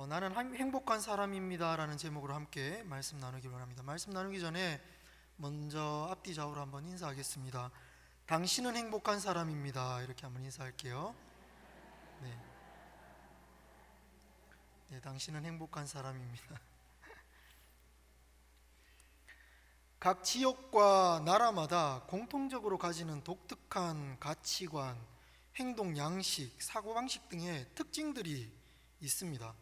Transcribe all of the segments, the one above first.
나는 행복한 사람입니다 라는 제목으로 함께 말씀 나누기 원합니다. 말씀 나누기 전에 먼저 앞뒤 좌우로 한번 인사하겠습니다. 당신은 행복한 사람입니다. 이렇게 한번 인사할게요. 네, 당신은 행복한 사람입니다. 각 지역과 나라마다 공통적으로 가지는 독특한 가치관, 행동 양식, 사고방식 등의 특징들이 있습니다.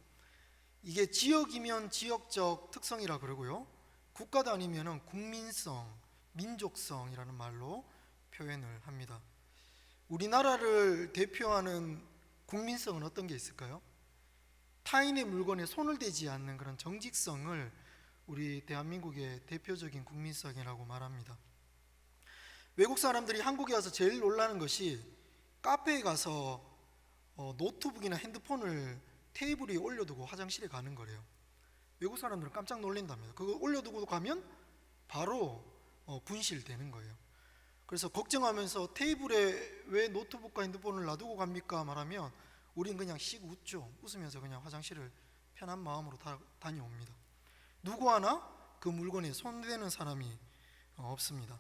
이게 지역이면 지역적 특성이라 그러고요, 국가 단위면 국민성, 민족성이라는 말로 표현을 합니다. 우리나라를 대표하는 국민성은 어떤 게 있을까요? 타인의 물건에 손을 대지 않는 그런 정직성을 우리 대한민국의 대표적인 국민성이라고 말합니다. 외국 사람들이 한국에 와서 제일 놀라는 것이 카페에 가서 노트북이나 핸드폰을 테이블 위에 올려두고 화장실에 가는 거래요. 외국 사람들은 깜짝 놀란답니다. 그거 올려두고 가면 바로 분실되는 거예요. 그래서 걱정하면서 테이블에 왜 노트북과 핸드폰을 놔두고 갑니까? 말하면 우린 그냥 씩 웃죠. 웃으면서 그냥 화장실을 편한 마음으로 다녀옵니다. 누구 하나 그 물건에 손대는 사람이 없습니다.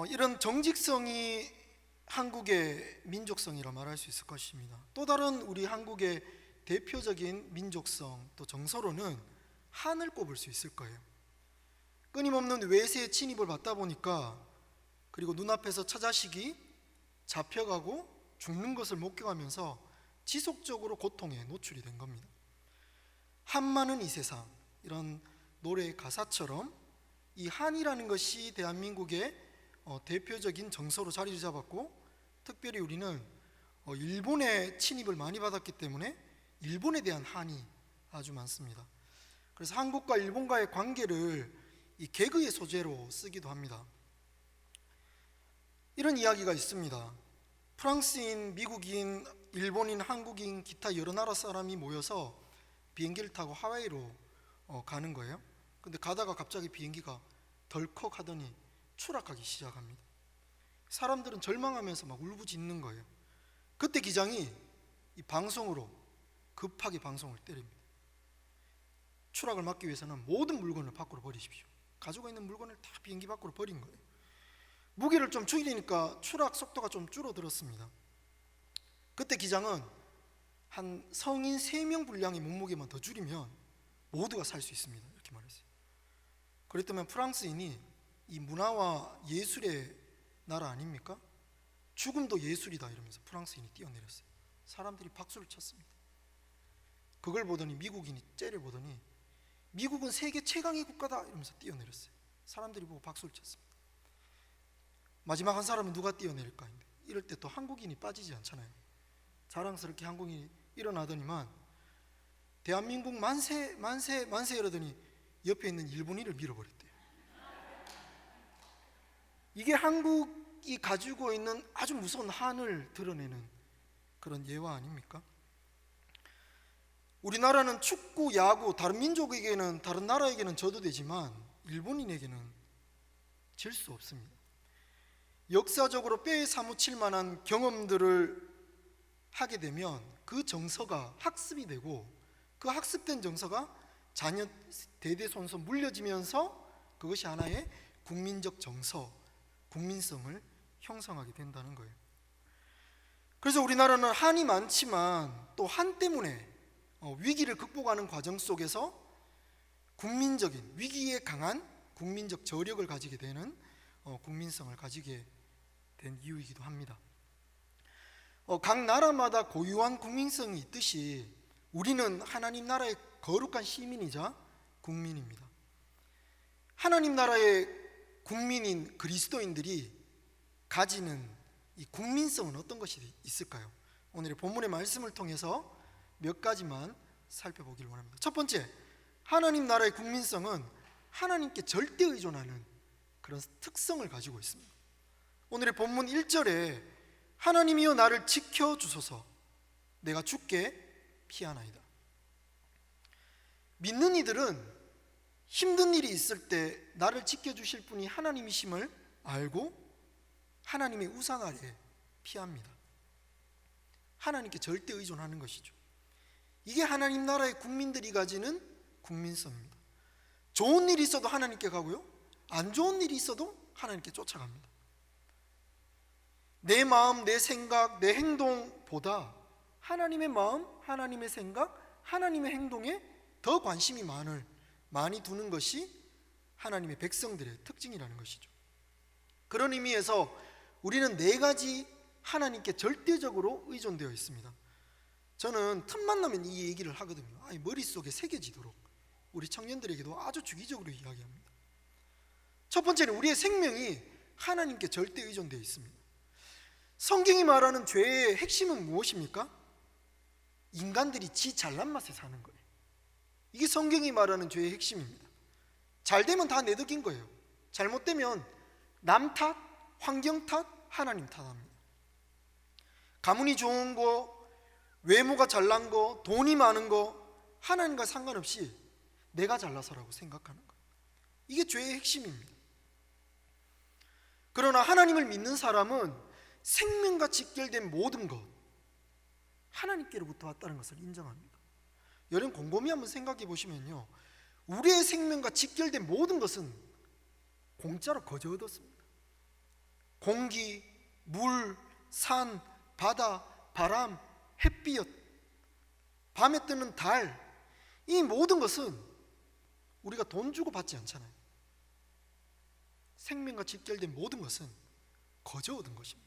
이런 정직성이 한국의 민족성이라 말할 수 있을 것입니다. 또 다른 우리 한국의 대표적인 민족성, 또 정서로는 한을 꼽을 수 있을 거예요. 끊임없는 외세의 침입을 받다 보니까, 그리고 눈앞에서 처자식이 잡혀가고 죽는 것을 목격하면서 지속적으로 고통에 노출이 된 겁니다. 한많은 이 세상, 이런 노래의 가사처럼 이 한이라는 것이 대한민국의 대표적인 정서로 자리를 잡았고, 특별히 우리는 일본의 침입을 많이 받았기 때문에 일본에 대한 한이 아주 많습니다. 그래서 한국과 일본과의 관계를 이 개그의 소재로 쓰기도 합니다. 이런 이야기가 있습니다. 프랑스인, 미국인, 일본인, 한국인, 기타 여러 나라 사람이 모여서 비행기를 타고 하와이로 가는 거예요. 근데 가다가 갑자기 비행기가 덜컥 하더니 추락하기 시작합니다. 사람들은 절망하면서 막 울부짖는 거예요. 그때 기장이 이 방송으로 급하게 방송을 때립니다. 추락을 막기 위해서는 모든 물건을 밖으로 버리십시오. 가지고 있는 물건을 다 비행기 밖으로 버린 거예요. 무게를 좀 줄이니까 추락 속도가 좀 줄어들었습니다. 그때 기장은 한 성인 3명 분량의 몸무게만 더 줄이면 모두가 살 수 있습니다. 이렇게 말했어요. 그랬더니 프랑스인이 이 문화와 예술의 나라 아닙니까? 죽음도 예술이다 이러면서 프랑스인이 뛰어내렸어요. 사람들이 박수를 쳤습니다. 그걸 보더니 미국인이 째를 보더니 미국은 세계 최강의 국가다 이러면서 뛰어내렸어요. 사람들이 보고 박수를 쳤습니다. 마지막 한 사람은 누가 뛰어내릴까? 이럴 때 또 한국인이 빠지지 않잖아요. 자랑스럽게 한국인이 일어나더니만 대한민국 만세 만세 만세 이러더니 옆에 있는 일본인을 밀어버렸대요. 이게 한국이 가지고 있는 아주 무서운 한을 드러내는 그런 예화 아닙니까? 우리나라는 축구, 야구, 다른 민족에게는, 다른 나라에게는 져도 되지만 일본인에게는 질 수 없습니다. 역사적으로 뼈에 사무칠 만한 경험들을 하게 되면 그 정서가 학습이 되고, 그 학습된 정서가 자녀 대대손손 물려지면서 그것이 하나의 국민적 정서, 국민성을 형성하게 된다는 거예요. 그래서 우리나라는 한이 많지만 또 한 때문에 위기를 극복하는 과정 속에서 국민적인, 위기에 강한 국민적 저력을 가지게 되는 국민성을 가지게 된 이유이기도 합니다. 각 나라마다 고유한 국민성이 있듯이 우리는 하나님 나라의 거룩한 시민이자 국민입니다. 하나님 나라의 국민인 그리스도인들이 가지는 이 국민성은 어떤 것이 있을까요? 오늘의 본문의 말씀을 통해서 몇 가지만 살펴보기를 원합니다. 첫 번째, 하나님 나라의 국민성은 하나님께 절대 의존하는 그런 특성을 가지고 있습니다. 오늘의 본문 1절에 하나님이여 나를 지켜주소서 내가 주께 피하나이다. 믿는 이들은 힘든 일이 있을 때 나를 지켜주실 분이 하나님이심을 알고 하나님의 우상 아래 피합니다. 하나님께 절대 의존하는 것이죠. 이게 하나님 나라의 국민들이 가지는 국민성입니다. 좋은 일이 있어도 하나님께 가고요, 안 좋은 일이 있어도 하나님께 쫓아갑니다. 내 마음, 내 생각, 내 행동보다 하나님의 마음, 하나님의 생각, 하나님의 행동에 더 관심이 많이 두는 것이 하나님의 백성들의 특징이라는 것이죠. 그런 의미에서 우리는 네 가지 하나님께 절대적으로 의존되어 있습니다. 저는 틈만 나면 이 얘기를 하거든요. 머릿속에 새겨지도록 우리 청년들에게도 아주 주기적으로 이야기합니다. 첫 번째는 우리의 생명이 하나님께 절대 의존되어 있습니다. 성경이 말하는 죄의 핵심은 무엇입니까? 인간들이 지 잘난 맛에 사는 거예요. 이게 성경이 말하는 죄의 핵심입니다. 잘 되면 다 내 덕인 거예요. 잘못되면 남 탓, 환경 탓, 하나님 탓합니다. 가문이 좋은 거, 외모가 잘난 거, 돈이 많은 거, 하나님과 상관없이 내가 잘나서라고 생각하는 거, 이게 죄의 핵심입니다. 그러나 하나님을 믿는 사람은 생명과 직결된 모든 것, 하나님께로부터 왔다는 것을 인정합니다. 여러분 곰곰이 한번 생각해 보시면요, 우리의 생명과 직결된 모든 것은 공짜로 거저 얻었습니다. 공기, 물, 산, 바다, 바람, 햇빛, 밤에 뜨는 달, 이 모든 것은 우리가 돈 주고 받지 않잖아요. 생명과 직결된 모든 것은 거저 얻은 것입니다.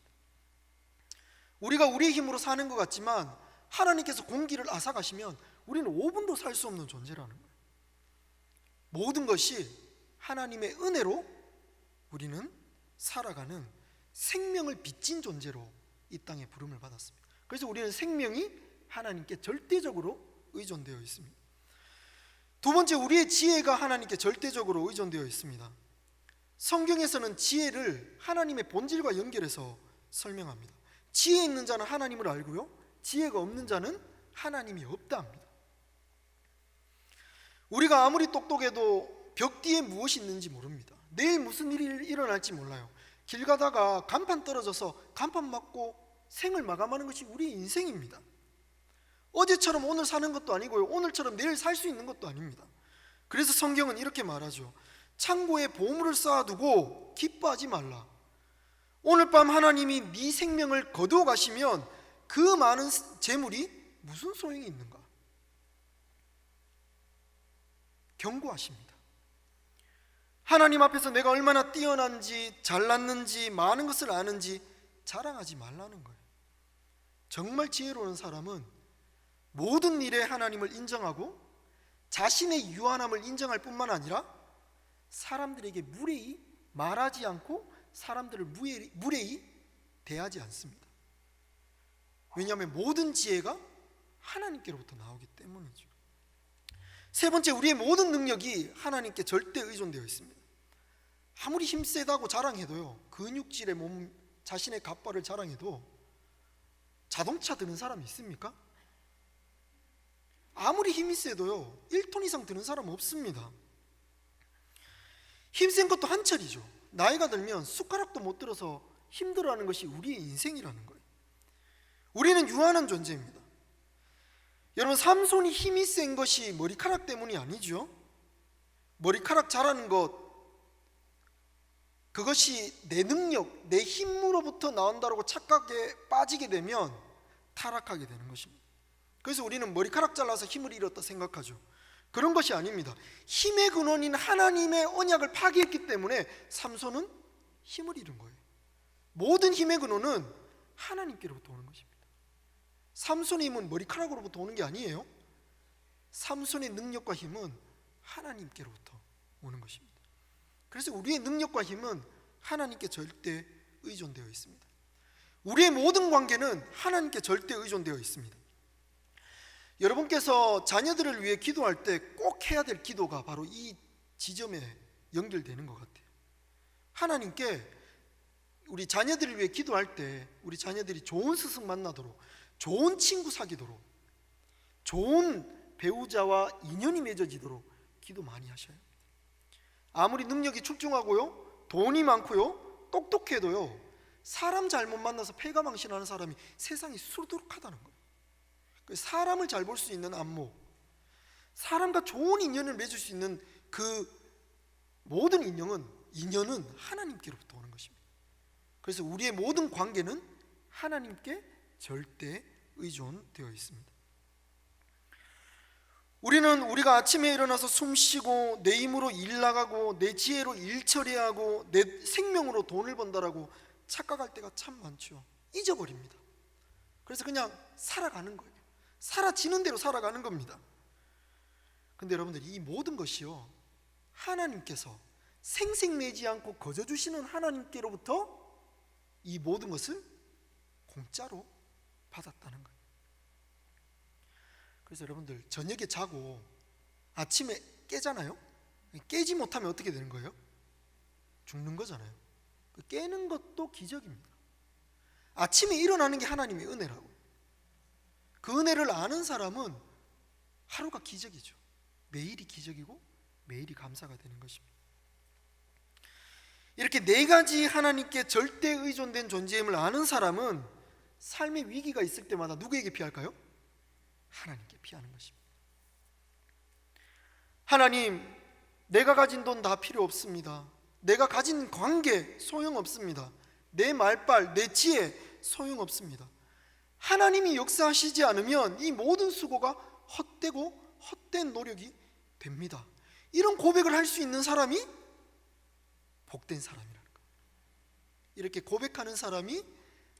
우리가 우리의 힘으로 사는 것 같지만 하나님께서 공기를 앗아가시면 우리는 5분도 살 수 없는 존재라는 거예요. 모든 것이 하나님의 은혜로 우리는 살아가는 생명을 빚진 존재로 이 땅에 부름을 받았습니다. 그래서 우리는 생명이 하나님께 절대적으로 의존되어 있습니다. 두 번째, 우리의 지혜가 하나님께 절대적으로 의존되어 있습니다. 성경에서는 지혜를 하나님의 본질과 연결해서 설명합니다. 지혜 있는 자는 하나님을 알고요, 지혜가 없는 자는 하나님이 없다 합니다. 우리가 아무리 똑똑해도 벽 뒤에 무엇이 있는지 모릅니다. 내일 무슨 일이 일어날지 몰라요. 길 가다가 간판 떨어져서 간판 맞고 생을 마감하는 것이 우리의 인생입니다. 어제처럼 오늘 사는 것도 아니고요, 오늘처럼 내일 살 수 있는 것도 아닙니다. 그래서 성경은 이렇게 말하죠. 창고에 보물을 쌓아두고 기뻐하지 말라. 오늘 밤 하나님이 네 생명을 거두어 가시면 그 많은 재물이 무슨 소용이 있는가? 경고하십니다. 하나님 앞에서 내가 얼마나 뛰어난지, 잘났는지, 많은 것을 아는지 자랑하지 말라는 거예요. 정말 지혜로운 사람은 모든 일에 하나님을 인정하고 자신의 유한함을 인정할 뿐만 아니라 사람들에게 무례히 말하지 않고 사람들을 무례히 대하지 않습니다. 왜냐하면 모든 지혜가 하나님께로부터 나오기 때문이죠. 세 번째, 우리의 모든 능력이 하나님께 절대 의존되어 있습니다. 아무리 힘세다고 자랑해도요, 근육질의 몸, 자신의 갑발을 자랑해도 자동차 드는 사람이 있습니까? 아무리 힘이 세도요 1톤 이상 드는 사람 없습니다. 힘센 것도 한철이죠. 나이가 들면 숟가락도 못 들어서 힘들어하는 것이 우리의 인생이라는 거예요. 우리는 유한한 존재입니다. 여러분, 삼손이 힘이 센 것이 머리카락 때문이 아니죠. 머리카락 자라는 것, 그것이 내 능력, 내 힘으로부터 나온다고 착각에 빠지게 되면 타락하게 되는 것입니다. 그래서 우리는 머리카락 잘라서 힘을 잃었다 생각하죠. 그런 것이 아닙니다. 힘의 근원인 하나님의 언약을 파기했기 때문에 삼손은 힘을 잃은 거예요. 모든 힘의 근원은 하나님께로부터 오는 것입니다. 삼손의 힘은 머리카락으로부터 오는 게 아니에요. 삼손의 능력과 힘은 하나님께로부터 오는 것입니다. 그래서 우리의 능력과 힘은 하나님께 절대 의존되어 있습니다. 우리의 모든 관계는 하나님께 절대 의존되어 있습니다. 여러분께서 자녀들을 위해 기도할 때 꼭 해야 될 기도가 바로 이 지점에 연결되는 것 같아요. 하나님께 우리 자녀들을 위해 기도할 때 우리 자녀들이 좋은 스승 만나도록, 좋은 친구 사귀도록, 좋은 배우자와 인연이 맺어지도록 기도 많이 하셔야 합니다. 아무리 능력이 출중하고요, 돈이 많고요, 똑똑해도요, 사람 잘못 만나서 패가망신하는 사람이 세상에 수두룩하다는 거예요. 사람을 잘 볼 수 있는 안목, 사람과 좋은 인연을 맺을 수 있는 그 모든 인연은 하나님께로부터 오는 것입니다. 그래서 우리의 모든 관계는 하나님께 절대 의존되어 있습니다. 우리는 우리가 아침에 일어나서 숨 쉬고 내 힘으로 일 나가고 내 지혜로 일 처리하고 내 생명으로 돈을 번다라고 착각할 때가 참 많죠. 잊어버립니다. 그래서 그냥 살아가는 거예요. 살아지는 대로 살아가는 겁니다. 근데 여러분들, 이 모든 것이요, 하나님께서 생색내지 않고 거저 주시는 하나님께로부터 이 모든 것을 공짜로 받았다는 거예요. 그래서 여러분들, 저녁에 자고 아침에 깨잖아요. 깨지 못하면 어떻게 되는 거예요? 죽는 거잖아요. 깨는 것도 기적입니다. 아침에 일어나는 게 하나님의 은혜라고. 그 은혜를 아는 사람은 하루가 기적이죠. 매일이 기적이고 매일이 감사가 되는 것입니다. 이렇게 네 가지 하나님께 절대 의존된 존재임을 아는 사람은 삶의 위기가 있을 때마다 누구에게 피할까요? 하나님께 피하는 것입니다. 하나님, 내가 가진 돈 다 필요 없습니다. 내가 가진 관계 소용없습니다. 내 말빨, 내 지혜 소용없습니다. 하나님이 역사하시지 않으면 이 모든 수고가 헛되고 헛된 노력이 됩니다. 이런 고백을 할 수 있는 사람이 복된 사람이라는 거예요. 이렇게 고백하는 사람이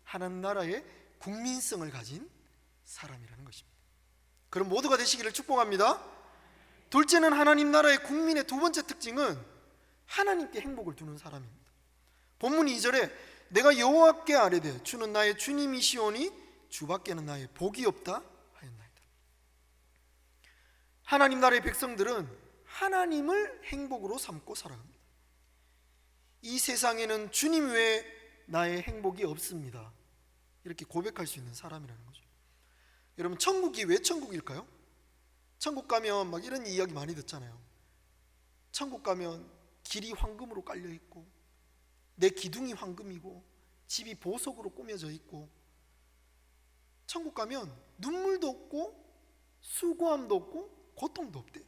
하나님 나라의 국민성을 가진 사람이라는 것입니다. 그럼 모두가 되시기를 축복합니다. 둘째는, 하나님 나라의 국민의 두 번째 특징은 하나님께 행복을 두는 사람입니다. 본문 2절에 내가 여호와께 아뢰되 주는 나의 주님이시오니 주밖에는 나의 복이 없다 하였나이다. 하나님 나라의 백성들은 하나님을 행복으로 삼고 살아갑니다. 이 세상에는 주님 외에 나의 행복이 없습니다. 이렇게 고백할 수 있는 사람이라는 거죠. 여러분, 천국이 왜 천국일까요? 천국 가면 막 이런 이야기 많이 듣잖아요. 천국 가면 길이 황금으로 깔려 있고 내 기둥이 황금이고 집이 보석으로 꾸며져 있고, 천국 가면 눈물도 없고 수고함도 없고 고통도 없대요.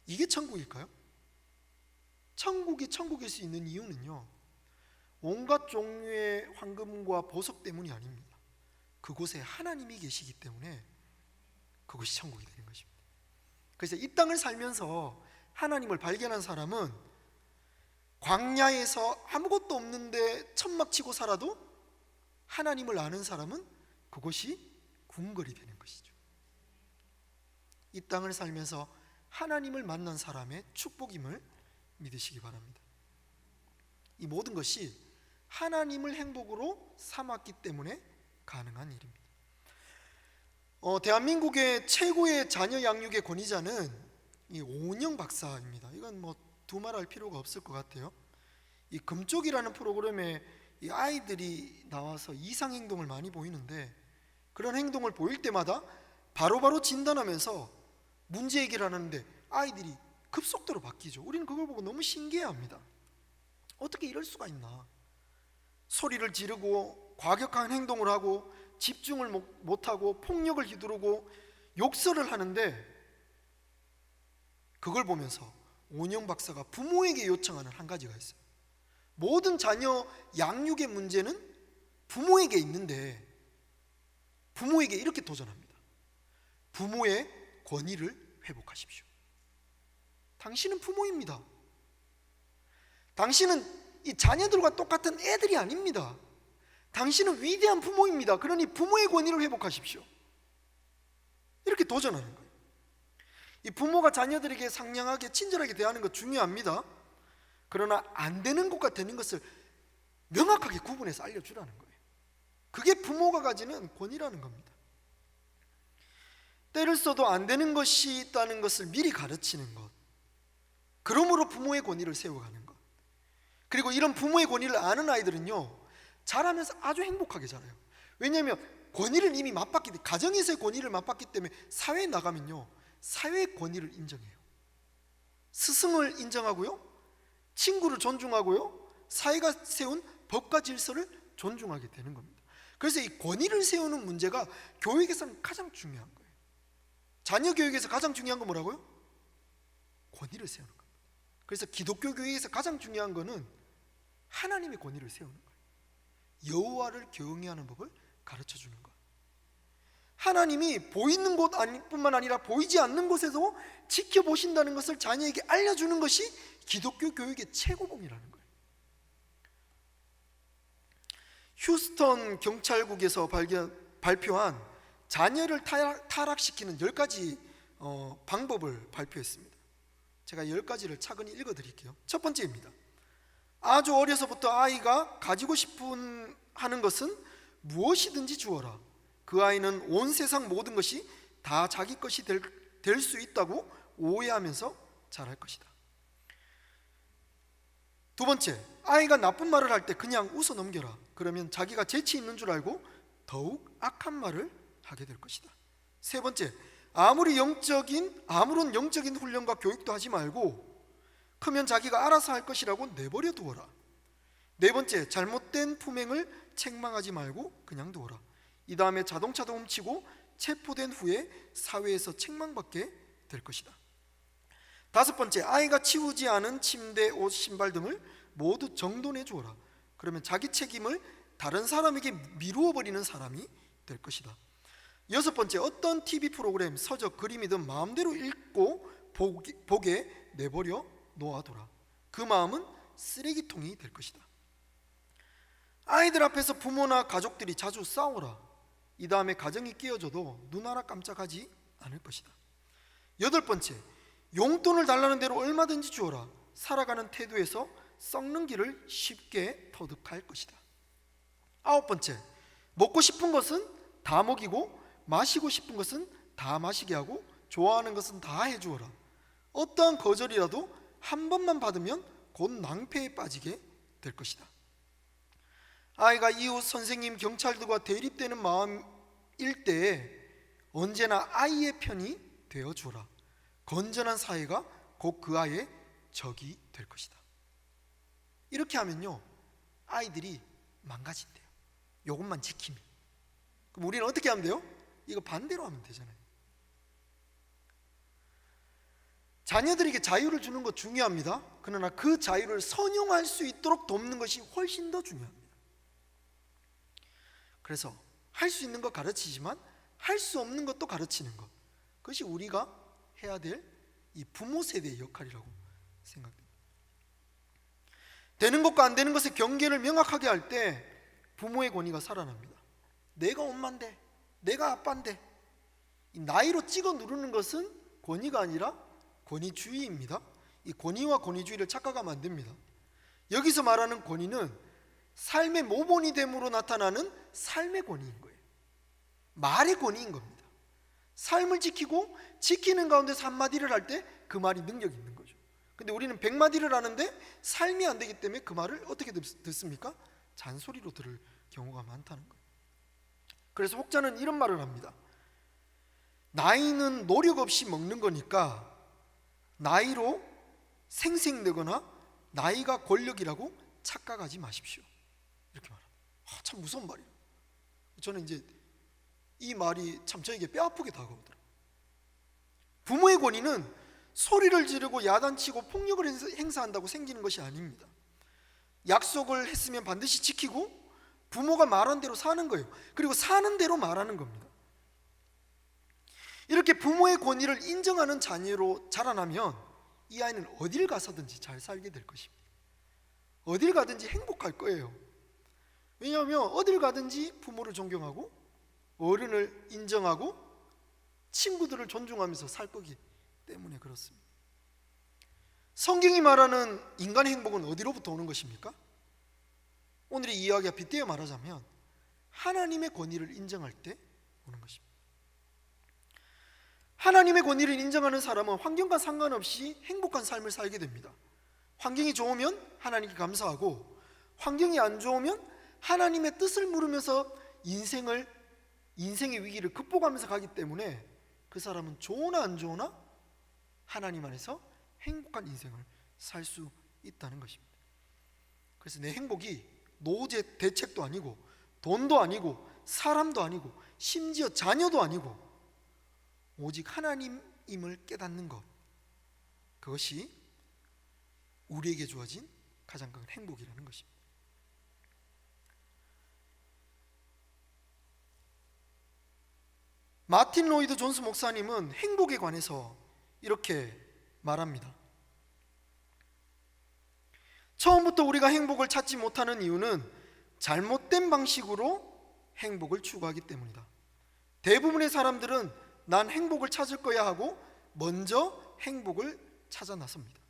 이게 천국일까요? 천국이 천국일 수 있는 이유는요, 온갖 종류의 황금과 보석 때문이 아닙니다. 그곳에 하나님이 계시기 때문에 그것이 천국이 되는 것입니다. 그래서 이 땅을 살면서 하나님을 발견한 사람은 광야에서 아무것도 없는데 천막 치고 살아도 하나님을 아는 사람은 그것이 궁궐이 되는 것이죠. 이 땅을 살면서 하나님을 만난 사람의 축복임을 믿으시기 바랍니다. 이 모든 것이 하나님을 행복으로 삼았기 때문에 가능한 일입니다. 대한민국의 최고의 자녀 양육의 권위자는 이 오은영 박사입니다. 이건 뭐 두말할 필요가 없을 것 같아요. 이 금쪽이라는 프로그램에 이 아이들이 나와서 이상 행동을 많이 보이는데, 그런 행동을 보일 때마다 바로바로 진단하면서 문제 얘기를 하는데 아이들이 급속도로 바뀌죠. 우리는 그걸 보고 너무 신기해합니다. 어떻게 이럴 수가 있나. 소리를 지르고 과격한 행동을 하고 집중을 못하고 폭력을 휘두르고 욕설을 하는데, 그걸 보면서 오은영 박사가 부모에게 요청하는 한 가지가 있어요. 모든 자녀 양육의 문제는 부모에게 있는데 부모에게 이렇게 도전합니다. 부모의 권위를 회복하십시오. 당신은 부모입니다. 당신은 이 자녀들과 똑같은 애들이 아닙니다. 당신은 위대한 부모입니다. 그러니 부모의 권위를 회복하십시오. 이렇게 도전하는 거예요. 이 부모가 자녀들에게 상냥하게 친절하게 대하는 것 중요합니다. 그러나 안 되는 것과 되는 것을 명확하게 구분해서 알려주라는 거예요. 그게 부모가 가지는 권위라는 겁니다. 때를 써도 안 되는 것이 있다는 것을 미리 가르치는 것, 그러므로 부모의 권위를 세워가는 것. 그리고 이런 부모의 권위를 아는 아이들은요, 자라면서 아주 행복하게 자라요. 왜냐하면 권위를 이미 맛봤기 때문에, 가정에서의 권위를 맛봤기 때문에 사회에 나가면요, 사회의 권위를 인정해요. 스승을 인정하고요, 친구를 존중하고요, 사회가 세운 법과 질서를 존중하게 되는 겁니다. 그래서 이 권위를 세우는 문제가 교육에서는 가장 중요한 거예요. 자녀 교육에서 가장 중요한 건 뭐라고요? 권위를 세우는 겁니다. 그래서 기독교 교육에서 가장 중요한 거는 하나님의 권위를 세우는 거예요. 여호와를 경외하는 법을 가르쳐 주는 것. 하나님이 보이는 곳뿐만 아니라 보이지 않는 곳에서 지켜보신다는 것을 자녀에게 알려주는 것이 기독교 교육의 최고봉이라는 거예요. 휴스턴 경찰국에서 발표한 자녀를 타락시키는 10가지 방법을 발표했습니다. 제가 10가지를 차근히 읽어드릴게요. 첫 번째입니다. 아주 어려서부터 아이가 가지고 싶은 하는 것은 무엇이든지 주어라. 그 아이는 온 세상 모든 것이 다 자기 것이 될 수 있다고 오해하면서 자랄 것이다. 두 번째, 아이가 나쁜 말을 할 때 그냥 웃어 넘겨라. 그러면 자기가 재치 있는 줄 알고 더욱 악한 말을 하게 될 것이다. 세 번째, 아무런 영적인 훈련과 교육도 하지 말고 크면 자기가 알아서 할 것이라고 내버려 두어라. 네 번째, 잘못된 품행을 책망하지 말고 그냥 두어라. 이 다음에 자동차도 훔치고 체포된 후에 사회에서 책망받게 될 것이다. 다섯 번째, 아이가 치우지 않은 침대, 옷, 신발 등을 모두 정돈해 주어라. 그러면 자기 책임을 다른 사람에게 미루어 버리는 사람이 될 것이다. 여섯 번째, 어떤 TV 프로그램, 서적, 그림이든 마음대로 읽고 보게 내버려 놓아둬라. 그 마음은 쓰레기통이 될 것이다. 아이들 앞에서 부모나 가족들이 자주 싸워라. 이 다음에 가정이 깨어져도 눈 하나 깜짝하지 않을 것이다. 여덟 번째, 용돈을 달라는 대로 얼마든지 주어라. 살아가는 태도에서 썩는 길을 쉽게 터득할 것이다. 아홉 번째, 먹고 싶은 것은 다 먹이고 마시고 싶은 것은 다 마시게 하고 좋아하는 것은 다 해주어라. 어떠한 거절이라도 한 번만 받으면 곧 낭패에 빠지게 될 것이다. 아이가 이웃, 선생님, 경찰들과 대립되는 마음일 때에 언제나 아이의 편이 되어주어라. 건전한 사회가 곧 그 아이의 적이 될 것이다. 이렇게 하면요, 아이들이 망가진대요. 이것만 지키면. 그럼 우리는 어떻게 하면 돼요? 이거 반대로 하면 되잖아요. 자녀들에게 자유를 주는 것 중요합니다. 그러나 그 자유를 선용할 수 있도록 돕는 것이 훨씬 더 중요합니다. 그래서 할 수 있는 것 가르치지만 할 수 없는 것도 가르치는 것, 그것이 우리가 해야 될 이 부모 세대의 역할이라고 생각됩니다. 되는 것과 안 되는 것의 경계를 명확하게 할 때 부모의 권위가 살아납니다. 내가 엄마인데, 내가 아빠인데, 이 나이로 찍어 누르는 것은 권위가 아니라 권위주의입니다. 이 권위와 권위주의를 착각하면 안 됩니다. 여기서 말하는 권위는 삶의 모본이 됨으로 나타나는 삶의 권위인 거예요. 말의 권위인 겁니다. 삶을 지키고 지키는 가운데서 한마디를 할 때 그 말이 능력이 있는 거죠. 근데 우리는 100마디를 하는데 삶이 안 되기 때문에 그 말을 어떻게 듣습니까? 잔소리로 들을 경우가 많다는 거예요. 그래서 혹자는 이런 말을 합니다. 나이는 노력 없이 먹는 거니까 나이로 생색내거나 나이가 권력이라고 착각하지 마십시오. 이렇게 말합니다. 참 무서운 말이에요. 저는 이제 이 말이 참 저에게 뼈아프게 다가오더라고요. 부모의 권위는 소리를 지르고 야단치고 폭력을 행사한다고 생기는 것이 아닙니다. 약속을 했으면 반드시 지키고 부모가 말한 대로 사는 거예요. 그리고 사는 대로 말하는 겁니다. 이렇게 부모의 권위를 인정하는 자녀로 자라나면 이 아이는 어딜 가서든지 잘 살게 될 것입니다. 어딜 가든지 행복할 거예요. 왜냐하면 어딜 가든지 부모를 존경하고 어른을 인정하고 친구들을 존중하면서 살 거기 때문에 그렇습니다. 성경이 말하는 인간의 행복은 어디로부터 오는 것입니까? 오늘의 이야기와 빗대어 말하자면 하나님의 권위를 인정할 때 오는 것입니다. 하나님의 권위를 인정하는 사람은 환경과 상관없이 행복한 삶을 살게 됩니다. 환경이 좋으면 하나님께 감사하고 환경이 안 좋으면 하나님의 뜻을 물으면서 인생의 위기를 극복하면서 가기 때문에 그 사람은 좋으나 안 좋으나 하나님 안에서 행복한 인생을 살 수 있다는 것입니다. 그래서 내 행복이 노제 대책도 아니고 돈도 아니고 사람도 아니고 심지어 자녀도 아니고 오직 하나님임을 깨닫는 것, 그것이 우리에게 주어진 가장 큰 행복이라는 것입니다. 마틴 로이드 존스 목사님은 행복에 관해서 이렇게 말합니다. 처음부터 우리가 행복을 찾지 못하는 이유는 잘못된 방식으로 행복을 추구하기 때문이다. 대부분의 사람들은 난 행복을 찾을 거야 하고 먼저 행복을 찾아 나섭니다.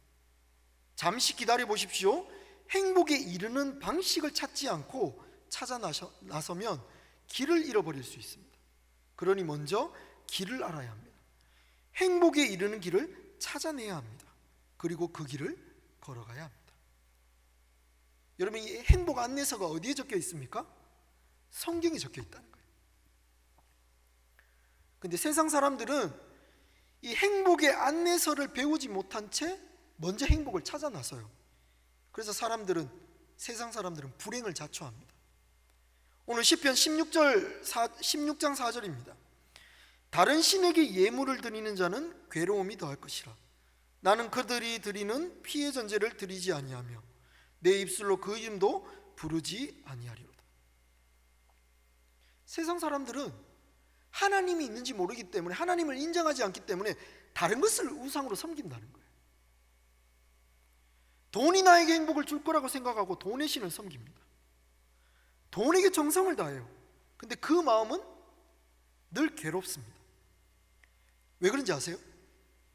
잠시 기다려 보십시오. 행복에 이르는 방식을 찾지 않고 찾아 나서면 길을 잃어버릴 수 있습니다. 그러니 먼저 길을 알아야 합니다. 행복에 이르는 길을 찾아내야 합니다. 그리고 그 길을 걸어가야 합니다. 여러분, 이 행복 안내서가 어디에 적혀 있습니까? 성경에 적혀 있다는 거예요. 근데 세상 사람들은 이 행복의 안내서를 배우지 못한 채 먼저 행복을 찾아 나서요. 그래서 세상 사람들은 불행을 자초합니다. 오늘 시편 16장 4절입니다. 다른 신에게 예물을 드리는 자는 괴로움이 더할 것이라. 나는 그들이 드리는 피의 전제를 드리지 아니하며 내 입술로 그 이름도 부르지 아니하리로다. 세상 사람들은 하나님이 있는지 모르기 때문에, 하나님을 인정하지 않기 때문에 다른 것을 우상으로 섬긴다는 거예요. 돈이 나에게 행복을 줄 거라고 생각하고 돈의 신을 섬깁니다. 돈에게 정성을 다해요. 근데 그 마음은 늘 괴롭습니다. 왜 그런지 아세요?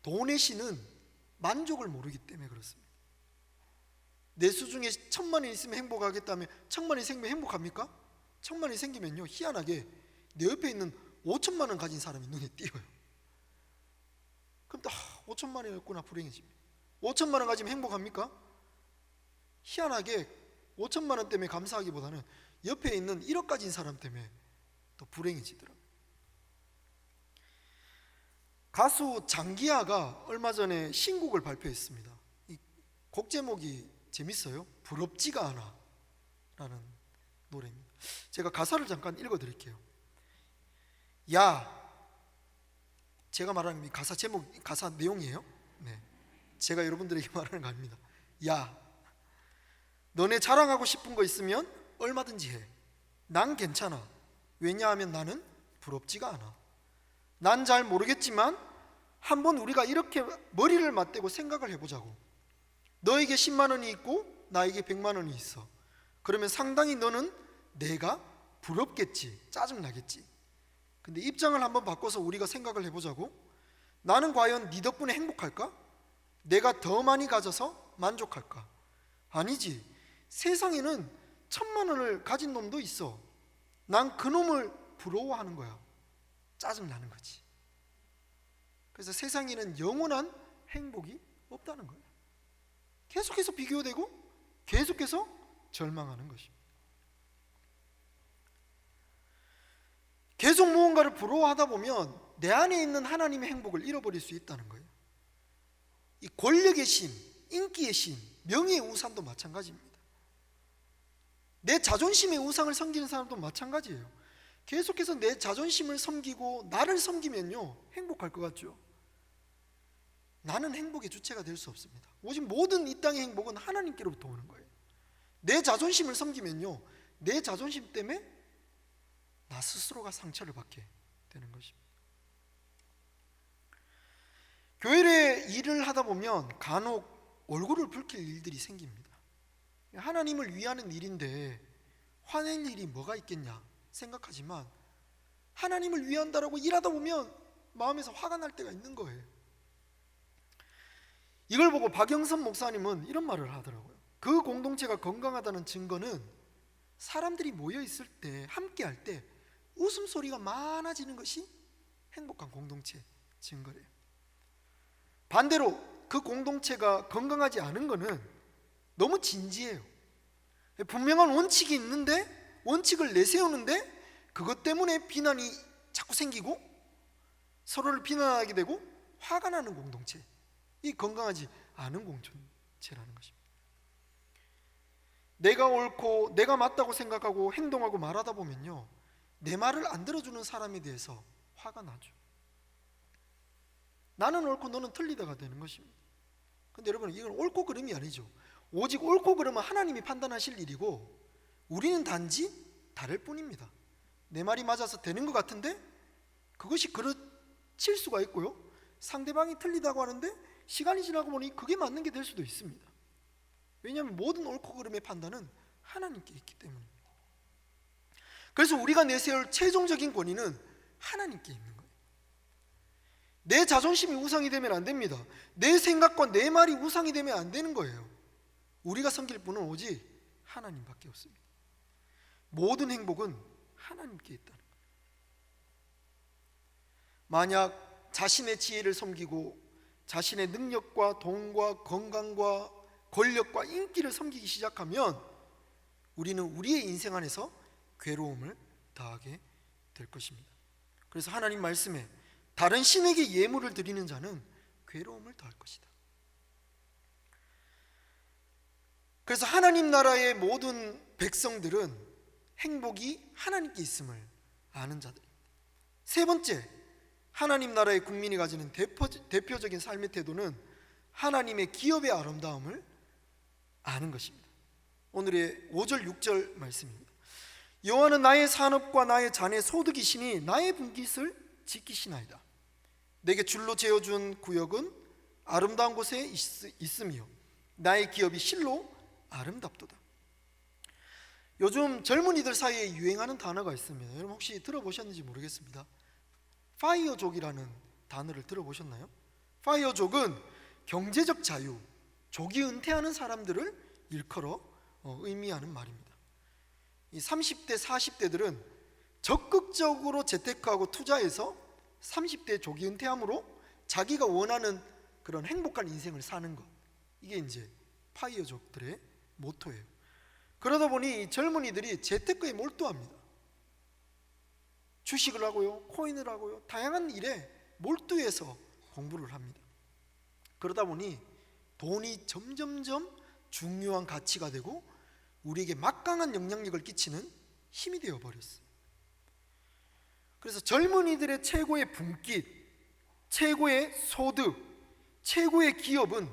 돈의 신은 만족을 모르기 때문에 그렇습니다. 내 수중에 1,000만 원 있으면 행복하겠다면 1,000만 원이 생기면 행복합니까? 1,000만 원이 생기면요, 희한하게 내 옆에 있는 5천만 원 가진 사람이 눈에 띄어요. 그럼 또 5천만 원이었구나, 불행해집니다. 5천만 원 가지면 행복합니까? 희한하게 5천만 원 때문에 감사하기보다는 옆에 있는 1억 가진 사람 때문에 또 불행해지더라고요. 가수 장기하가 얼마 전에 신곡을 발표했습니다. 이 곡 제목이 재밌어요. 부럽지가 않아 라는 노래입니다. 제가 가사를 잠깐 읽어드릴게요. 야, 제가 말하는 이 가사 제목, 가사 내용이에요. 네, 제가 여러분들에게 말하는 거 아닙니다. 야, 너네 자랑하고 싶은 거 있으면 얼마든지 해. 난 괜찮아. 왜냐하면 나는 부럽지가 않아. 난 잘 모르겠지만 한번 우리가 이렇게 머리를 맞대고 생각을 해보자고. 너에게 10만 원이 있고 나에게 100만 원이 있어. 그러면 상당히 너는 내가 부럽겠지, 짜증나겠지. 근데 입장을 한번 바꿔서 우리가 생각을 해보자고. 나는 과연 네 덕분에 행복할까? 내가 더 많이 가져서 만족할까? 아니지. 세상에는 1,000만 원을 가진 놈도 있어. 난 그 놈을 부러워하는 거야. 짜증나는 거지. 그래서 세상에는 영원한 행복이 없다는 거예요. 계속해서 비교되고 계속해서 절망하는 것입니다. 계속 무언가를 부러워하다 보면 내 안에 있는 하나님의 행복을 잃어버릴 수 있다는 거예요. 이 권력의 신, 인기의 신, 명예의 우상도 마찬가지입니다. 내 자존심의 우상을 섬기는 사람도 마찬가지예요. 계속해서 내 자존심을 섬기고 나를 섬기면요, 행복할 것 같죠? 나는 행복의 주체가 될 수 없습니다. 오직 모든 이 땅의 행복은 하나님께로부터 오는 거예요. 내 자존심을 섬기면요, 내 자존심 때문에 나 스스로가 상처를 받게 되는 것입니다. 교회에 일을 하다 보면 간혹 얼굴을 붉힐 일들이 생깁니다. 하나님을 위하는 일인데 화낼 일이 뭐가 있겠냐 생각하지만 하나님을 위한다라고 일하다 보면 마음에서 화가 날 때가 있는 거예요. 이걸 보고 박영선 목사님은 이런 말을 하더라고요. 그 공동체가 건강하다는 증거는 사람들이 모여 있을 때, 함께 할 때 웃음소리가 많아지는 것이 행복한 공동체 증거래요. 반대로 그 공동체가 건강하지 않은 것은 너무 진지해요. 분명한 원칙이 있는데 원칙을 내세우는데 그것 때문에 비난이 자꾸 생기고 서로를 비난하게 되고 화가 나는 공동체, 이 건강하지 않은 공동체라는 것입니다. 내가 옳고 내가 맞다고 생각하고 행동하고 말하다 보면요, 내 말을 안 들어주는 사람에 대해서 화가 나죠. 나는 옳고 너는 틀리다가 되는 것입니다. 근데 여러분, 이건 옳고 그름이 아니죠. 오직 옳고 그름은 하나님이 판단하실 일이고 우리는 단지 다를 뿐입니다. 내 말이 맞아서 되는 것 같은데 그것이 그르칠 수가 있고요, 상대방이 틀리다고 하는데 시간이 지나고 보니 그게 맞는 게 될 수도 있습니다. 왜냐하면 모든 옳고 그름의 판단은 하나님께 있기 때문입니다. 그래서 우리가 내세울 최종적인 권위는 하나님께 있는 거예요. 내 자존심이 우상이 되면 안 됩니다. 내 생각과 내 말이 우상이 되면 안 되는 거예요. 우리가 섬길 분은 오직 하나님밖에 없습니다. 모든 행복은 하나님께 있다는 거예요. 만약 자신의 지혜를 섬기고 자신의 능력과 돈과 건강과 권력과 인기를 섬기기 시작하면 우리는 우리의 인생 안에서 괴로움을 당하게 될 것입니다. 그래서 하나님 말씀에 다른 신에게 예물을 드리는 자는 괴로움을 당할 것이다. 그래서 하나님 나라의 모든 백성들은 행복이 하나님께 있음을 아는 자들입니다. 세 번째, 하나님 나라의 국민이 가지는 대표적인 삶의 태도는 하나님의 기업의 아름다움을 아는 것입니다. 오늘의 5절 6절 말씀입니다. 여호와는 나의 산업과 나의 잔의 소득이시니 나의 분깃을 지키시나이다. 내게 줄로 재어준 구역은 아름다운 곳에 있으며 나의 기업이 실로 아름답도다. 요즘 젊은이들 사이에 유행하는 단어가 있습니다. 여러분 혹시 들어보셨는지 모르겠습니다. 파이어족이라는 단어를 들어보셨나요? 파이어족은 경제적 자유, 족이 은퇴하는 사람들을 일컬어 의미하는 말입니다. 이 30대, 40대들은 적극적으로 재테크하고 투자해서 30대 조기 은퇴함으로 자기가 원하는 그런 행복한 인생을 사는 것, 이게 이제 파이어족들의 모토예요. 그러다 보니 이 젊은이들이 재테크에 몰두합니다. 주식을 하고요, 코인을 하고요, 다양한 일에 몰두해서 공부를 합니다. 그러다 보니 돈이 점점점 중요한 가치가 되고 우리에게 막강한 영향력을 끼치는 힘이 되어버렸어요. 그래서 젊은이들의 최고의 분깃, 최고의 소득, 최고의 기업은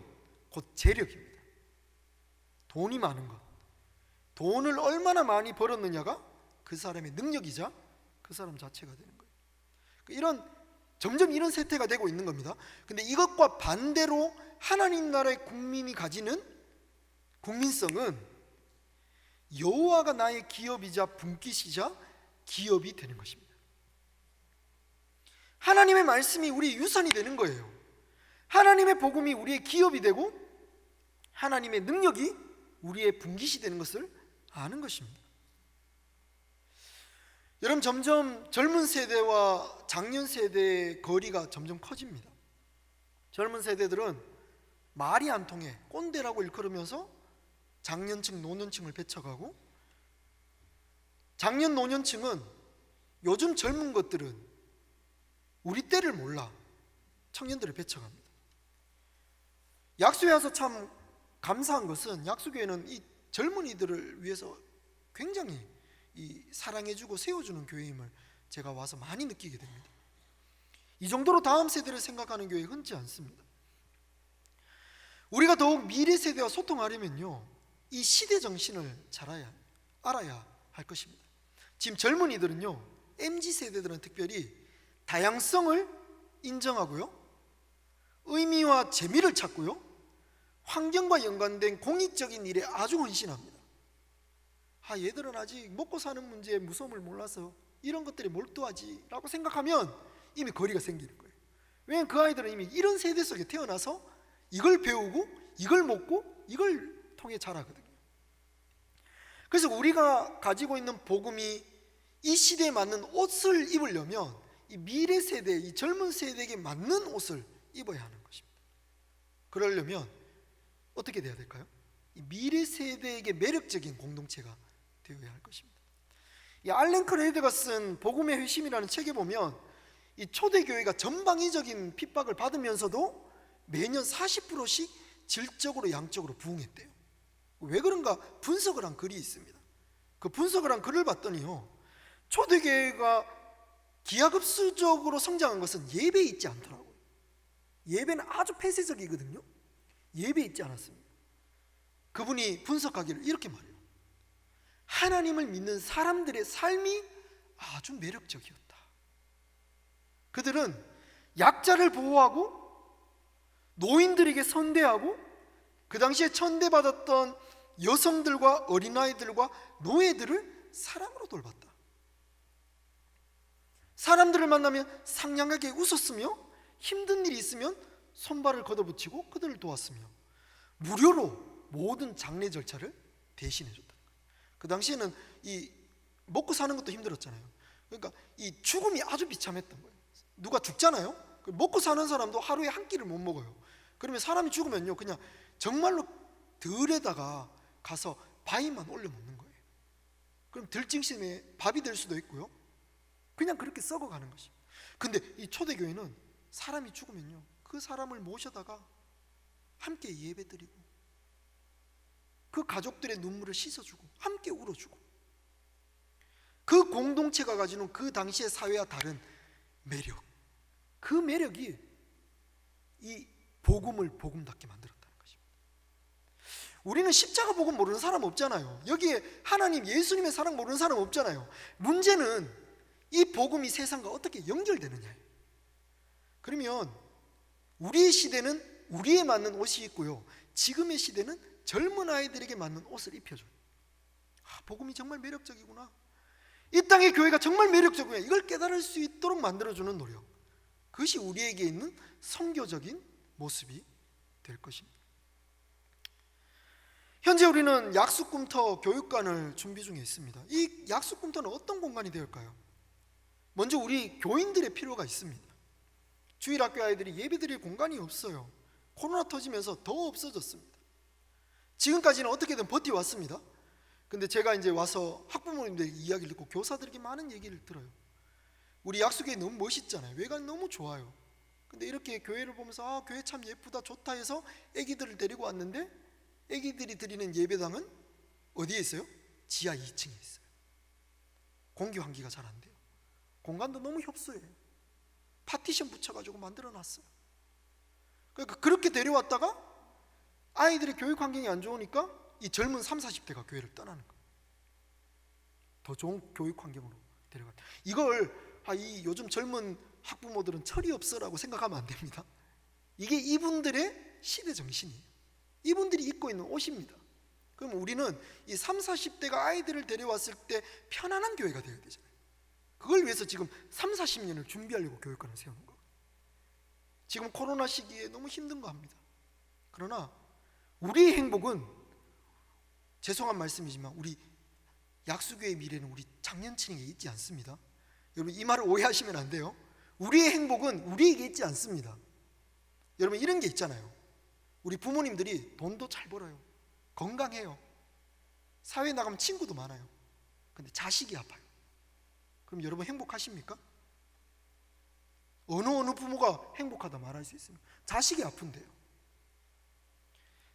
곧 재력입니다. 돈이 많은 것, 돈을 얼마나 많이 벌었느냐가 그 사람의 능력이자 그 사람 자체가 되는 거예요. 점점 이런 세태가 되고 있는 겁니다. 근데 이것과 반대로 하나님 나라의 국민이 가지는 국민성은 여호와가 나의 기업이자 분깃이자 기업이 되는 것입니다. 하나님의 말씀이 우리의 유산이 되는 거예요. 하나님의 복음이 우리의 기업이 되고 하나님의 능력이 우리의 분깃이 되는 것을 아는 것입니다. 여러분, 점점 젊은 세대와 장년 세대의 거리가 점점 커집니다. 젊은 세대들은 말이 안 통해 꼰대라고 일컬으면서 장년층, 노년층을 배척하고, 장년, 노년층은 요즘 젊은 것들은 우리 때를 몰라 청년들을 배척합니다. 약수에 와서 참 감사한 것은 약수교회는 이 젊은이들을 위해서 굉장히 사랑해주고 세워주는 교회임을 제가 와서 많이 느끼게 됩니다. 이 정도로 다음 세대를 생각하는 교회 흔치 않습니다. 우리가 더욱 미래 세대와 소통하려면요, 이 시대 정신을 잘 알아야 할 것입니다. 지금 젊은이들은요, MZ세대들은 특별히 다양성을 인정하고요, 의미와 재미를 찾고요, 환경과 연관된 공익적인 일에 아주 헌신합니다. 얘들은 아직 먹고 사는 문제의 무서움을 몰라서 이런 것들에 몰두하지 라고 생각하면 이미 거리가 생기는 거예요. 왜냐하면 그 아이들은 이미 이런 세대 속에 태어나서 이걸 배우고 이걸 먹고 이걸 통해 자라거든요. 그래서 우리가 가지고 있는 복음이 이 시대에 맞는 옷을 입으려면 이 미래 세대, 이 젊은 세대에게 맞는 옷을 입어야 하는 것입니다. 그러려면 어떻게 돼야 될까요? 이 미래 세대에게 매력적인 공동체가 되어야 할 것입니다. 이 알렌 크레이드가 쓴 복음의 회심이라는 책에 보면 이 초대교회가 전방위적인 핍박을 받으면서도 매년 40%씩 질적으로 양적으로 부흥했대요. 왜 그런가 분석을 한 글이 있습니다. 그 분석을 한 글을 봤더니요, 초대교회가 기하급수적으로 성장한 것은 예배에 있지 않더라고요. 예배는 아주 폐쇄적이거든요. 예배에 있지 않았습니다. 그분이 분석하기를 이렇게 말해요. 하나님을 믿는 사람들의 삶이 아주 매력적이었다. 그들은 약자를 보호하고 노인들에게 선대하고 그 당시에 천대받았던 여성들과 어린아이들과 노예들을 사랑으로 돌봤다. 사람들을 만나면 상냥하게 웃었으며 힘든 일이 있으면 손발을 걷어붙이고 그들을 도왔으며 무료로 모든 장례 절차를 대신해줬다. 그 당시에는 이 먹고 사는 것도 힘들었잖아요. 그러니까 이 죽음이 아주 비참했던 거예요. 누가 죽잖아요. 먹고 사는 사람도 하루에 한 끼를 못 먹어요. 그러면 사람이 죽으면요, 그냥 정말로 들에다가 가서 바위만 올려 먹는 거예요. 그럼 들짐승의 밥이 될 수도 있고요, 그냥 그렇게 썩어가는 것입니다. 근데 이 초대교회는 사람이 죽으면요, 그 사람을 모셔다가 함께 예배드리고 그 가족들의 눈물을 씻어주고 함께 울어주고, 그 공동체가 가지는 그 당시의 사회와 다른 매력, 그 매력이 이 복음을 복음답게 만들었다는 것입니다. 우리는 십자가 복음 모르는 사람 없잖아요. 여기에 하나님 예수님의 사랑 모르는 사람 없잖아요. 문제는 이 복음이 세상과 어떻게 연결되느냐예요. 그러면 우리의 시대는 우리에 맞는 옷이 있고요, 지금의 시대는 젊은 아이들에게 맞는 옷을 입혀줘요. 복음이 정말 매력적이구나, 이 땅의 교회가 정말 매력적이구나, 이걸 깨달을 수 있도록 만들어주는 노력, 그것이 우리에게 있는 선교적인 모습이 될 것입니다. 현재 우리는 약수꿈터 교육관을 준비 중에 있습니다. 이 약수꿈터는 어떤 공간이 될까요? 먼저 우리 교인들의 필요가 있습니다. 주일학교 아이들이 예배드릴 공간이 없어요. 코로나 터지면서 더 없어졌습니다. 지금까지는 어떻게든 버텨왔습니다. 근데 제가 이제 와서 학부모님들 이야기를 듣고 교사들에게 많은 얘기를 들어요. 우리 약수교회 너무 멋있잖아요. 외관 너무 좋아요. 근데 이렇게 교회를 보면서 교회 참 예쁘다 좋다 해서 애기들을 데리고 왔는데, 애기들이 드리는 예배당은 어디에 있어요? 지하 2층에 있어요. 공기 환기가 잘 안 돼요. 공간도 너무 협소해요. 파티션 붙여가지고 만들어놨어요. 그러니까 그렇게 데려왔다가 아이들의 교육 환경이 안 좋으니까 이 젊은 30, 40대가 교회를 떠나는 거예요. 더 좋은 교육 환경으로 데려갔다. 이걸 이 요즘 젊은 학부모들은 철이 없어라고 생각하면 안 됩니다. 이게 이분들의 시대 정신이에요. 이분들이 입고 있는 옷입니다. 그럼 우리는 이 30, 40대가 아이들을 데려왔을 때 편안한 교회가 되어야 되잖아요. 그걸 위해서 지금 3, 40년을 준비하려고 교육관을 세우는 거예요. 지금 코로나 시기에 너무 힘든 거 합니다. 그러나 우리의 행복은, 죄송한 말씀이지만 우리 약수교의 미래는 우리 장년층에 있지 않습니다. 여러분, 이 말을 오해하시면 안 돼요. 우리의 행복은 우리에게 있지 않습니다. 여러분, 이런 게 있잖아요. 우리 부모님들이 돈도 잘 벌어요, 건강해요, 사회에 나가면 친구도 많아요. 근데 자식이 아파요. 그럼 여러분 행복하십니까? 어느 부모가 행복하다 말할 수 있습니까? 자식이 아픈데요.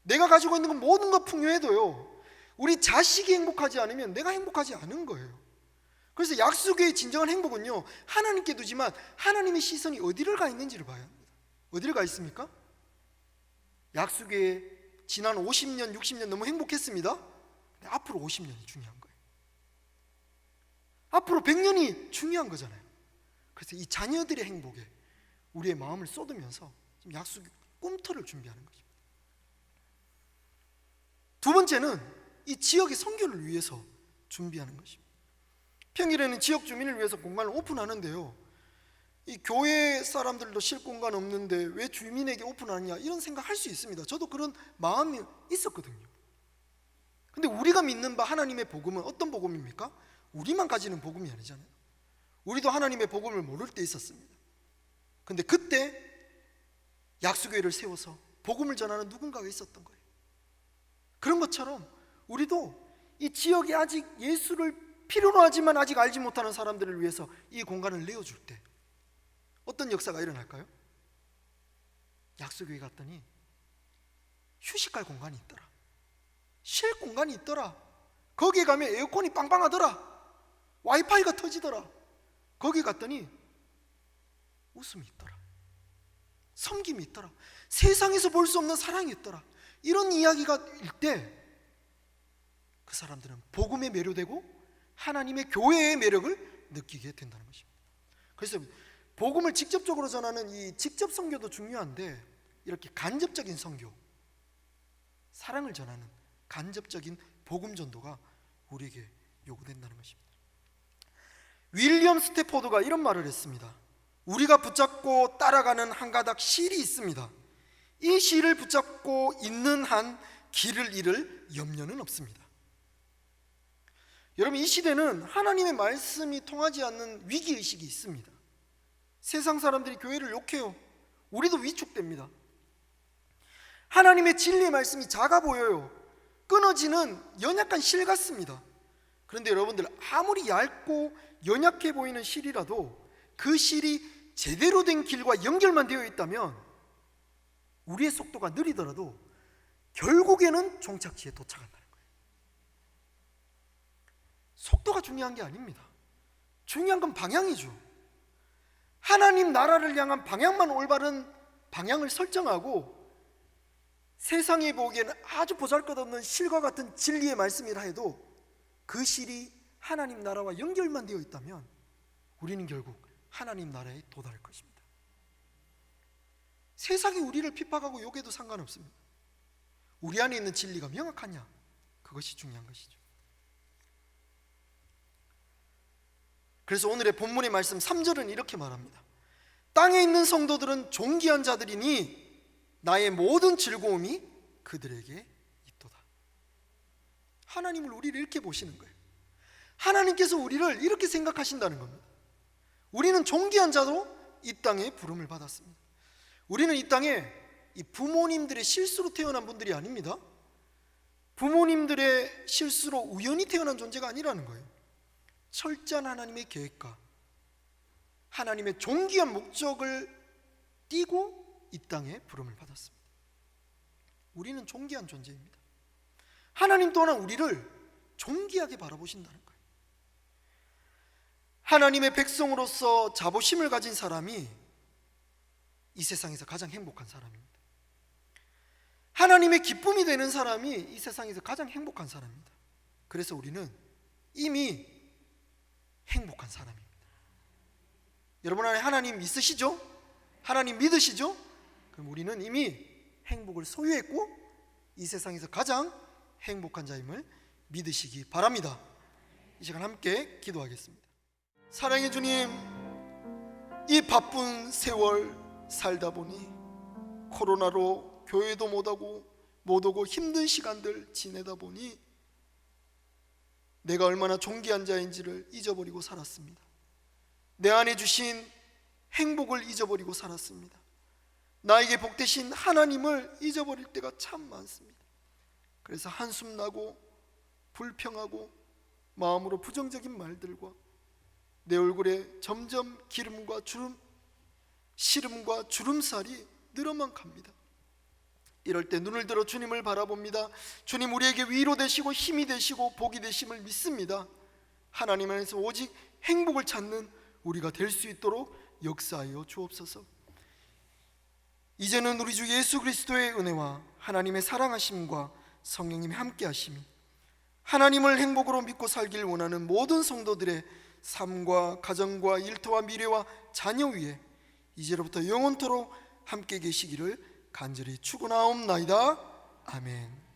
내가 가지고 있는 건 모든 것 풍요해도요, 우리 자식이 행복하지 않으면 내가 행복하지 않은 거예요. 그래서 약수교의 진정한 행복은요, 하나님께 두지만 하나님의 시선이 어디를 가 있는지를 봐야 합니다. 어디를 가 있습니까? 약수교의 지난 50년, 60년 너무 행복했습니다. 근데 앞으로 50년이 중요한 거예요. 앞으로 100년이 중요한 거잖아요. 그래서 이 자녀들의 행복에 우리의 마음을 쏟으면서 지금 약수 꿈터를 준비하는 것입니다. 두 번째는 이 지역의 선교를 위해서 준비하는 것입니다. 평일에는 지역 주민을 위해서 공간을 오픈하는데요, 이 교회 사람들도 쉴 공간 없는데 왜 주민에게 오픈하느냐, 이런 생각 할 수 있습니다. 저도 그런 마음이 있었거든요. 근데 우리가 믿는 바 하나님의 복음은 어떤 복음입니까? 우리만 가지는 복음이 아니잖아요. 우리도 하나님의 복음을 모를 때 있었습니다. 근데 그때 약수교회를 세워서 복음을 전하는 누군가가 있었던 거예요. 그런 것처럼 우리도 이 지역에 아직 예수를 필요로 하지만 아직 알지 못하는 사람들을 위해서 이 공간을 내어줄 때 어떤 역사가 일어날까요? 약수교회 갔더니 휴식할 공간이 있더라, 쉴 공간이 있더라, 거기에 가면 에어컨이 빵빵하더라. 와이파이가 터지더라. 거기 갔더니 웃음이 있더라. 섬김이 있더라. 세상에서 볼 수 없는 사랑이 있더라. 이런 이야기가 일 때 그 사람들은 복음에 매료되고 하나님의 교회의 매력을 느끼게 된다는 것입니다. 그래서 복음을 직접적으로 전하는 이 직접 선교도 중요한데, 이렇게 간접적인 선교, 사랑을 전하는 간접적인 복음 전도가 우리에게 요구된다는 것입니다. 윌리엄 스태포드가 이런 말을 했습니다. 우리가 붙잡고 따라가는 한 가닥 실이 있습니다. 이 실을 붙잡고 있는 한 길을 잃을 염려는 없습니다. 여러분, 이 시대는 하나님의 말씀이 통하지 않는 위기의식이 있습니다. 세상 사람들이 교회를 욕해요. 우리도 위축됩니다. 하나님의 진리의 말씀이 작아 보여요. 끊어지는 연약한 실 같습니다. 그런데 여러분들, 아무리 얇고 연약해 보이는 실이라도 그 실이 제대로 된 길과 연결만 되어 있다면 우리의 속도가 느리더라도 결국에는 종착지에 도착한다는 거예요. 속도가 중요한 게 아닙니다. 중요한 건 방향이죠. 하나님 나라를 향한 방향만 올바른 방향을 설정하고, 세상에 보기에는 아주 보잘것없는 실과 같은 진리의 말씀이라 해도 그 실이 하나님 나라와 연결만 되어 있다면 우리는 결국 하나님 나라에 도달할 것입니다. 세상이 우리를 핍박하고 욕해도 상관없습니다. 우리 안에 있는 진리가 명확하냐, 그것이 중요한 것이죠. 그래서 오늘의 본문의 말씀 3절은 이렇게 말합니다. 땅에 있는 성도들은 존귀한 자들이니 나의 모든 즐거움이 그들에게 있도다. 하나님을 우리를 이렇게 보시는 거예요. 하나님께서 우리를 이렇게 생각하신다는 겁니다. 우리는 존귀한 자로 이 땅에 부름을 받았습니다. 우리는 이 땅에 이 부모님들의 실수로 태어난 분들이 아닙니다. 부모님들의 실수로 우연히 태어난 존재가 아니라는 거예요. 철저한 하나님의 계획과 하나님의 존귀한 목적을 띠고 이 땅에 부름을 받았습니다. 우리는 존귀한 존재입니다. 하나님 또한 우리를 존귀하게 바라보신다는 거예요. 하나님의 백성으로서 자부심을 가진 사람이 이 세상에서 가장 행복한 사람입니다. 하나님의 기쁨이 되는 사람이 이 세상에서 가장 행복한 사람입니다. 그래서 우리는 이미 행복한 사람입니다. 여러분 안에 하나님 있으시죠? 하나님 믿으시죠? 그럼 우리는 이미 행복을 소유했고 이 세상에서 가장 행복한 자임을 믿으시기 바랍니다. 이 시간 함께 기도하겠습니다. 사랑의 주님, 이 바쁜 세월 살다 보니 코로나로 교회도 못 오고 힘든 시간들 지내다 보니 내가 얼마나 존귀한 자인지를 잊어버리고 살았습니다. 내 안에 주신 행복을 잊어버리고 살았습니다. 나에게 복되신 하나님을 잊어버릴 때가 참 많습니다. 그래서 한숨 나고 불평하고 마음으로 부정적인 말들과 내 얼굴에 점점 기름과 시름과 주름살이 늘어만 갑니다. 이럴 때 눈을 들어 주님을 바라봅니다. 주님, 우리에게 위로 되시고 힘이 되시고 복이 되심을 믿습니다. 하나님 안에서 오직 행복을 찾는 우리가 될 수 있도록 역사하여 주옵소서. 이제는 우리 주 예수 그리스도의 은혜와 하나님의 사랑하심과 성령님의 함께하심이 하나님을 행복으로 믿고 살길 원하는 모든 성도들의 삶과 가정과 일터와 미래와 자녀 위에 이제로부터 영원토록 함께 계시기를 간절히 축원하옵나이다. 아멘.